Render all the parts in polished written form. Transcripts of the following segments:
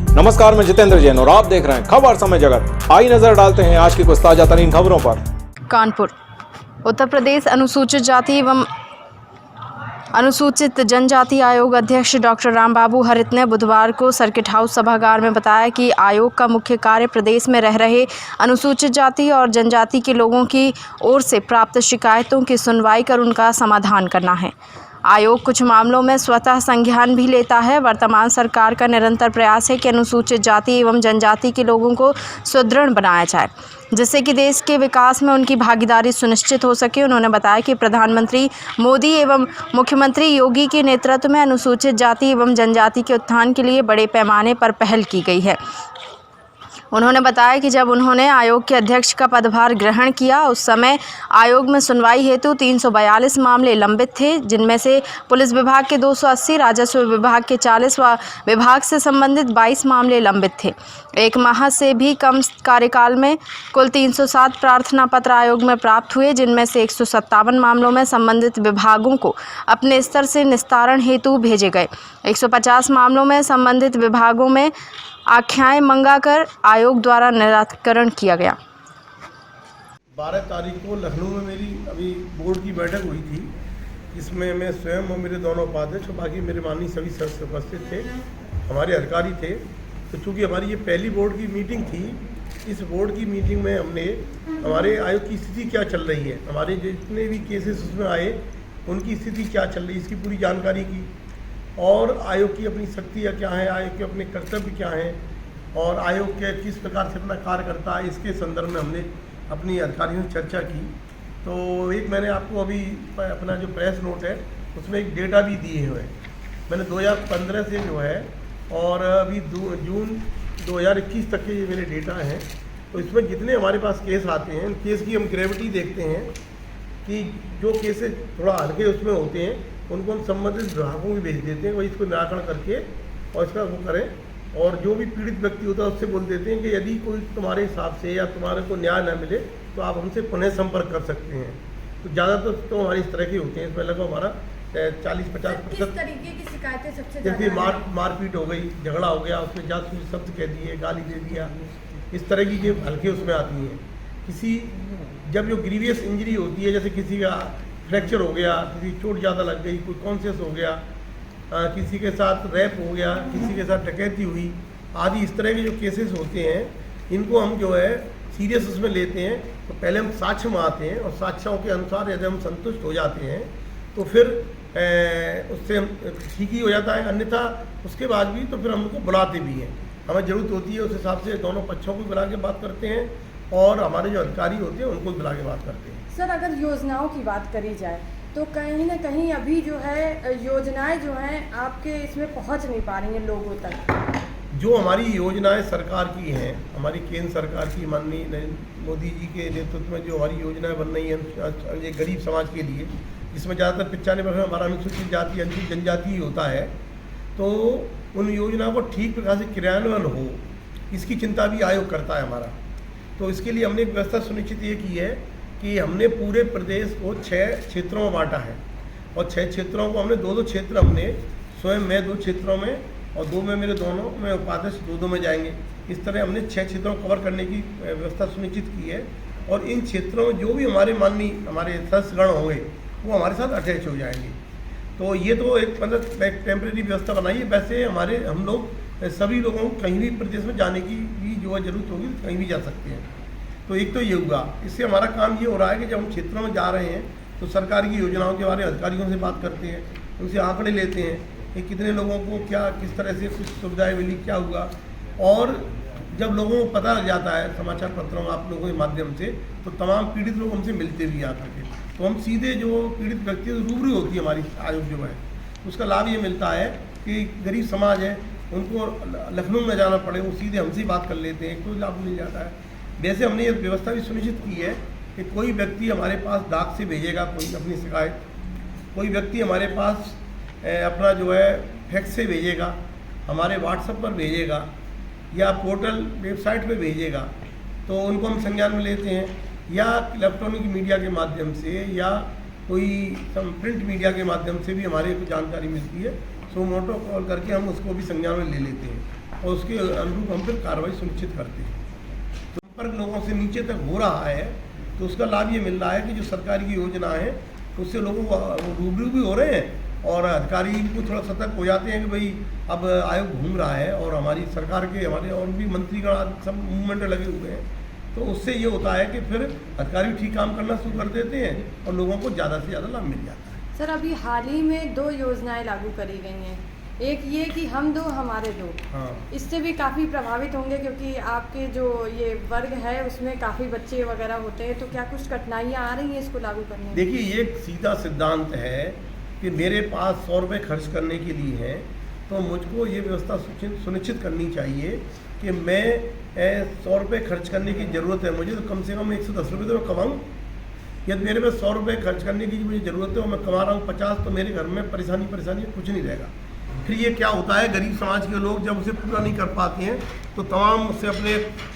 नमस्कार, मैं जितेंद्र जैन और आप देख रहे हैं खबर समय जगत। आई नजर डालते हैं आज की कुछ ताजा तरीन खबरों पर। कानपुर उत्तर प्रदेश अनुसूचित जाति एवं अनुसूचित जनजाति आयोग अध्यक्ष डॉक्टर रामबाबू हरित ने बुधवार को सर्किट हाउस सभागार में बताया कि आयोग का मुख्य कार्य प्रदेश में रह रहे अनुसूचित जाति और जनजाति के लोगों की ओर से प्राप्त शिकायतों की सुनवाई कर उनका समाधान करना है। आयोग कुछ मामलों में स्वतः संज्ञान भी लेता है। वर्तमान सरकार का निरंतर प्रयास है कि अनुसूचित जाति एवं जनजाति के लोगों को सुदृढ़ बनाया जाए, जिससे कि देश के विकास में उनकी भागीदारी सुनिश्चित हो सके। उन्होंने बताया कि प्रधानमंत्री मोदी एवं मुख्यमंत्री योगी के नेतृत्व में अनुसूचित जाति एवं जनजाति के उत्थान के लिए बड़े पैमाने पर पहल की गई है। उन्होंने बताया कि जब उन्होंने आयोग के अध्यक्ष का पदभार ग्रहण किया, उस समय आयोग में सुनवाई हेतु 342 मामले लंबित थे, जिनमें से पुलिस विभाग के 280, राजस्व विभाग के 40 व विभाग से संबंधित 22 मामले लंबित थे। एक माह से भी कम कार्यकाल में कुल 307 प्रार्थना पत्र आयोग में प्राप्त हुए, जिनमें से 157 मामलों में संबंधित विभागों को अपने स्तर से निस्तारण हेतु भेजे गए। 150 मामलों में संबंधित विभागों में आख्याएं मंगाकर आयोग द्वारा निराकरण किया गया। 12 तारीख को लखनऊ में मेरी अभी बोर्ड की बैठक हुई थी, जिसमें मैं स्वयं और मेरे दोनों उपाध्यक्ष और बाकी मेरे माननीय सभी सदस्य उपस्थित थे, हमारे अधिकारी थे। तो चूँकि हमारी ये पहली बोर्ड की मीटिंग थी, इस बोर्ड की मीटिंग में हमने हमारे आयोग की स्थिति क्या चल रही है, हमारे जितने भी केसेस उसमें आए उनकी स्थिति क्या चल रही है, इसकी पूरी जानकारी की, और आयोग की अपनी शक्तियाँ क्या हैं, आयोग के अपने कर्तव्य क्या हैं और आयोग के किस प्रकार से अपना कार्य करता है, इसके संदर्भ में हमने अपनी अधिकारियों से चर्चा की। तो एक मैंने आपको अभी अपना जो प्रेस नोट है उसमें एक डेटा भी दिए हुए हैं। मैंने 2015 से जो है और अभी जून 2021 तक के ये मेरे डेटा हैं। तो इसमें जितने हमारे पास केस आते हैं, केस की हम ग्रेविटी देखते हैं कि जो केसेस थोड़ा हल्के उसमें होते हैं उनको हम संबंधित विभागों को भेज देते हैं, वही इसको निराकरण करके और इसका वो करें। और जो भी पीड़ित व्यक्ति होता है उससे बोल देते हैं कि यदि कोई तुम्हारे हिसाब से या तुम्हारे को न्याय न मिले तो आप हमसे पुनः संपर्क कर सकते हैं। तो ज़्यादातर तो हमारी इस तरह की होती हैं। इसमें लगभग हमारा 40-50% तरीके की शिकायतें सबसे जैसे मारपीट हो गई, झगड़ा हो गया, उसमें जासूसी शब्द कह दिए, गाली दे दिया, इस तरह की जो हल्के उसमें आती हैं। किसी जब जो ग्रीवियस इंजरी होती है, जैसे किसी का फ्रैक्चर हो गया, किसी चोट ज़्यादा लग गई, कोई कॉन्शियस हो गया, किसी के साथ रैप हो गया, किसी के साथ डकैती हुई आदि, इस तरह के जो केसेस होते हैं इनको हम जो है सीरियस उसमें लेते हैं। तो पहले हम साक्ष्य में आते हैं और साक्ष्यों के अनुसार यदि हम संतुष्ट हो जाते हैं तो फिर उससे हम ठीक ही हो जाता है। अन्यथा उसके बाद भी तो फिर हम उनको बुलाते भी हैं, हमें ज़रूरत होती है, उस हिसाब से दोनों पक्षों को बुला के बात करते हैं और हमारे जो अधिकारी होते हैं उनको बुला के बात करते हैं। सर, अगर योजनाओं की बात करी जाए तो कहीं ना कहीं अभी जो है योजनाएं जो हैं आपके इसमें पहुंच नहीं पा रही हैं लोगों तक। जो हमारी योजनाएं सरकार की हैं, हमारी केंद्र सरकार की माननीय नरेंद्र मोदी जी के नेतृत्व में जो हमारी योजनाएं बन रही हैं एक गरीब समाज के लिए, जिसमें ज़्यादातर 95% हमारा अनुसूचित जाति अनुसूचित जनजाति ही होता है, तो उन योजनाओं को ठीक प्रकार से क्रियान्वयन हो, इसकी चिंता भी आयोग करता है हमारा। तो इसके लिए हमने एक व्यवस्था सुनिश्चित ये की है कि हमने पूरे प्रदेश को 6 क्षेत्रों में बांटा है और 6 क्षेत्रों को हमने 2-2 क्षेत्र, हमने स्वयं मैं 2 क्षेत्रों में और 2 में मेरे दोनों में उपाध्यक्ष 2-2 में जाएंगे। इस तरह हमने 6 क्षेत्रों को कवर करने की व्यवस्था सुनिश्चित की है और इन क्षेत्रों में जो भी हमारे माननीय हमारे सदस्यगण होंगे वो हमारे साथ अटैच हो जाएंगे। तो ये तो एक मतलब टेम्प्रेरी व्यवस्था बनाई है। वैसे हम लोग सभी लोगों को कहीं भी प्रदेश में जाने की भी जो है ज़रूरत होगी कहीं भी जा सकते हैं। तो एक तो ये हुआ, इससे हमारा काम ये हो रहा है कि जब हम क्षेत्रों में जा रहे हैं तो सरकार की योजनाओं के बारे में अधिकारियों से बात करते हैं, उनसे आंकड़े लेते हैं कि कितने लोगों को क्या किस तरह से कुछ सुविधाएं मिली, क्या हुआ। और जब लोगों को पता लग जाता है समाचार पत्रों आप लोगों के माध्यम से, तो तमाम पीड़ित लोग हमसे मिलते भी आकर के, तो हम सीधे जो पीड़ित व्यक्ति रूबरू होती है हमारी आयोग जो है, उसका लाभ ये मिलता है कि गरीब समाज है उनको लखनऊ में जाना पड़े, वो सीधे हमसे बात कर लेते हैं, कोई लाभ मिल जाता है। वैसे हमने ये व्यवस्था भी सुनिश्चित की है कि कोई व्यक्ति हमारे पास डाक से भेजेगा कोई अपनी शिकायत, कोई व्यक्ति हमारे पास अपना जो है फैक्स से भेजेगा, हमारे व्हाट्सएप पर भेजेगा या पोर्टल वेबसाइट पे भेजेगा, तो उनको हम संज्ञान में लेते हैं, या इलेक्ट्रॉनिक मीडिया के माध्यम से या कोई प्रिंट मीडिया के माध्यम से भी हमारे को जानकारी मिलती है, सो मोटो कॉल करके हम उसको भी संज्ञान में ले लेते हैं। और उसके अनुरूप हम फिर कार्रवाई सुनिश्चित करते हैं। तो संपर्क लोगों से नीचे तक हो रहा है, तो उसका लाभ ये मिल रहा है कि जो सरकार की योजना है उससे लोगों को रूबरू भी हो रहे हैं और अधिकारी को थोड़ा सतर्क हो जाते हैं कि भाई अब आयोग घूम रहा है और हमारी सरकार के हमारे और भी मंत्रीगण सब मूवमेंट लगे हुए हैं। तो उससे ये होता है कि फिर अधिकारी ठीक काम करना शुरू कर देते हैं और लोगों को ज़्यादा से ज़्यादा लाभ मिल जाता है। सर, अभी हाल ही में 2 योजनाएं लागू करी गई हैं। एक ये कि हम 2 हमारे 2, हाँ, इससे भी काफ़ी प्रभावित होंगे क्योंकि आपके जो ये वर्ग है उसमें काफ़ी बच्चे वगैरह होते हैं, तो क्या कुछ कठिनाइयाँ आ रही हैं इसको लागू करने में? देखिए, ये एक सीधा सिद्धांत है कि मेरे पास 100 रुपये खर्च करने के लिए है, तो मुझको ये व्यवस्था सुनिश्चित करनी चाहिए कि मैं 100 रुपये खर्च करने की ज़रूरत है मुझे, तो कम से कम 110 रुपये तो मैं कमाऊँ। यदि मेरे पास 100 रुपये खर्च करने की मुझे ज़रूरत है और मैं कमा रहा हूँ 50, तो मेरे घर में परेशानी कुछ नहीं रहेगा। फिर ये क्या होता है, गरीब समाज के लोग जब उसे पूरा नहीं कर पाते हैं तो तमाम उससे अपने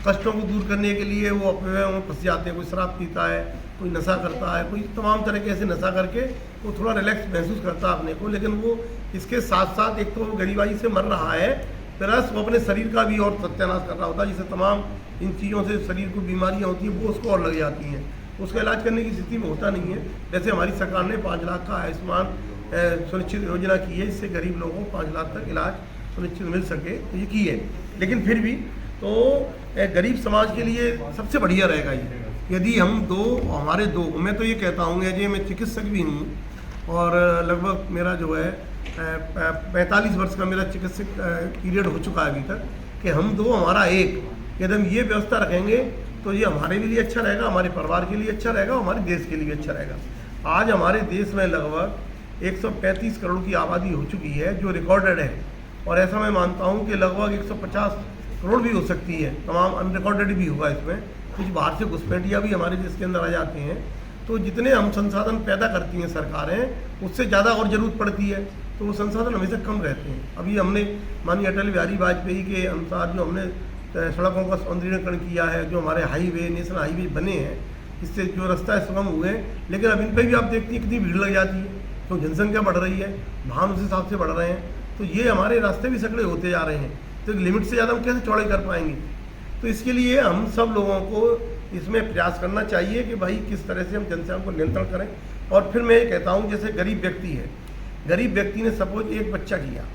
कष्टों को दूर करने के लिए वो अपने में फंस जाते हैं। कोई शराब पीता है, कोई नशा करता है, कोई तमाम तरह के ऐसे नशा करके वो थोड़ा रिलैक्स महसूस करता है अपने को, लेकिन वो इसके साथ साथ एक तो वो गरीबाई से मर रहा है, प्लस वो अपने शरीर का भी और सत्यानाश कर रहा होता है, जिससे तमाम इन चीज़ों से शरीर को बीमारियाँ होती हैं वो उसको और लग जाती हैं। उसका इलाज करने की स्थिति में होता नहीं है। जैसे हमारी सरकार ने 5 लाख का आयुष्मान सुनिश्चित योजना की है, इससे गरीब लोगों को 5 लाख तक इलाज सुनिश्चित मिल सके, तो ये की है। लेकिन फिर भी तो गरीब समाज के लिए सबसे बढ़िया रहेगा ये यदि हम हमारे दो, मैं तो ये कहता हूँ जी, मैं चिकित्सक भी हूँ और लगभग मेरा जो है 45 वर्ष का मेरा चिकित्सक पीरियड हो चुका है अभी तक, कि हम 2 हमारा 1, यदि हम ये व्यवस्था रखेंगे तो ये हमारे लिए अच्छा रहेगा, हमारे परिवार के लिए अच्छा रहेगा, हमारे देश के लिए अच्छा रहेगा। आज हमारे देश में लगभग 135 करोड़ की आबादी हो चुकी है जो रिकॉर्डेड है, और ऐसा मैं मानता हूँ कि लगभग 150 करोड़ भी हो सकती है, तमाम अनरिकॉर्डेड भी होगा। इसमें कुछ बाहर से घुसपैठिया भी हमारे देश के अंदर आ जाते हैं। तो जितने हम संसाधन पैदा करती हैं सरकारें, उससे ज़्यादा और ज़रूरत पड़ती है, तो वो संसाधन हमेशा कम रहते हैं। अभी हमने माननीय अटल बिहारी वाजपेयी के अनुसार जो हमने सड़कों का सौंदर्यीकरण किया है, जो हमारे हाईवे, नेशनल हाईवे बने हैं, इससे जो रास्ता सुगम हुए हैं, लेकिन अब इन पर भी आप देखती हैं कितनी भीड़ लग जाती है, तो जनसंख्या बढ़ रही है, वाहन उस हिसाब से बढ़ रहे हैं, तो ये हमारे रास्ते भी सकड़े होते जा रहे हैं, तो लिमिट से ज़्यादा हम कैसे चौड़े कर पाएंगे। तो इसके लिए हम सब लोगों को इसमें प्रयास करना चाहिए कि भाई किस तरह से हम जनसंख्या को नियंत्रण करें। और फिर मैं ये कहता हूँ, जैसे गरीब व्यक्ति है, गरीब व्यक्ति ने सपोज एक बच्चा किया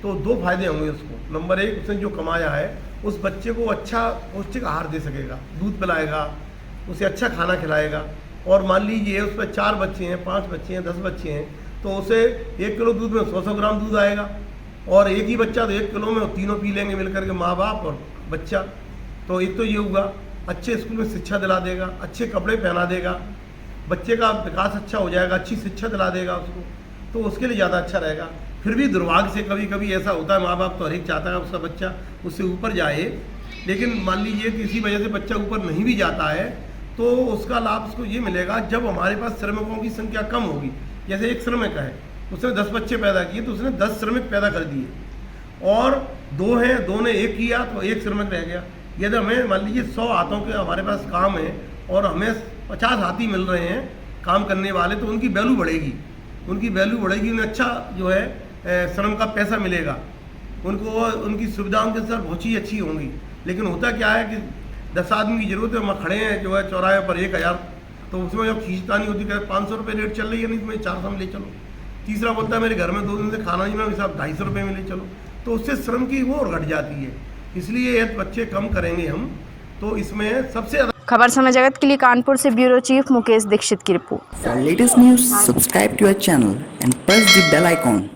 तो 2 फायदे होंगे उसको। नंबर 1, उसने जो कमाया है उस बच्चे को अच्छा पौष्टिक आहार दे सकेगा, दूध पिलाएगा, उसे अच्छा खाना खिलाएगा। और मान लीजिए उस पर 4 बच्चे हैं, 5 बच्चे हैं, 10 बच्चे हैं, तो उसे 1 किलो दूध में 100-100 ग्राम दूध आएगा, और एक ही बच्चा तो 1 किलो में तीनों पी लेंगे मिलकर के, माँ बाप और बच्चा। तो एक तो ये हुआ, अच्छे स्कूल में शिक्षा दिला देगा, अच्छे कपड़े पहना देगा, बच्चे का विकास अच्छा हो जाएगा, अच्छी शिक्षा दिला देगा उसको, तो उसके लिए ज़्यादा अच्छा रहेगा। फिर भी दुर्भाग्य से कभी कभी ऐसा होता है, माँ बाप तो हर एक चाहता है उसका बच्चा उससे ऊपर जाए, लेकिन मान लीजिए किसी वजह से बच्चा ऊपर नहीं भी जाता है, तो उसका लाभ उसको ये मिलेगा जब हमारे पास श्रमिकों की संख्या कम होगी। जैसे एक श्रमिक है, उसने 10 बच्चे पैदा किए, तो उसने 10 श्रमिक पैदा कर दिए, और 2 हैं, 2 ने 1 किया तो 1 श्रमिक रह गया। यदि हमें मान लीजिए 100 हाथों के हमारे पास काम है और हमें 50 हाथी मिल रहे हैं काम करने वाले, तो उनकी वैल्यू बढ़ेगी, उन्हें अच्छा जो है श्रम का पैसा मिलेगा, उनको उनकी सुविधाओं के साथ बहुत ही अच्छी होंगी। लेकिन होता क्या है कि 10 आदमी की जरूरत है, वहाँ खड़े हैं जो है चौराहे पर 1000, तो उसमें जब खींचतानी होती है 500 रुपये रेट चल रही है, नहीं तो मैं 400 में ले चलो। तीसरा बोलता है मेरे घर में 2 दिन से खाना नहीं मैं हिसाब 250 रुपये में ले चलो, तो उससे श्रम की वो और घट जाती है। इसलिए बच्चे कम करेंगे हम, तो इसमें सबसे ज़्यादा। खबर समय जगत के लिए कानपुर से ब्यूरो चीफ मुकेश दीक्षित की report. For latest news, subscribe to our channel and press the bell icon.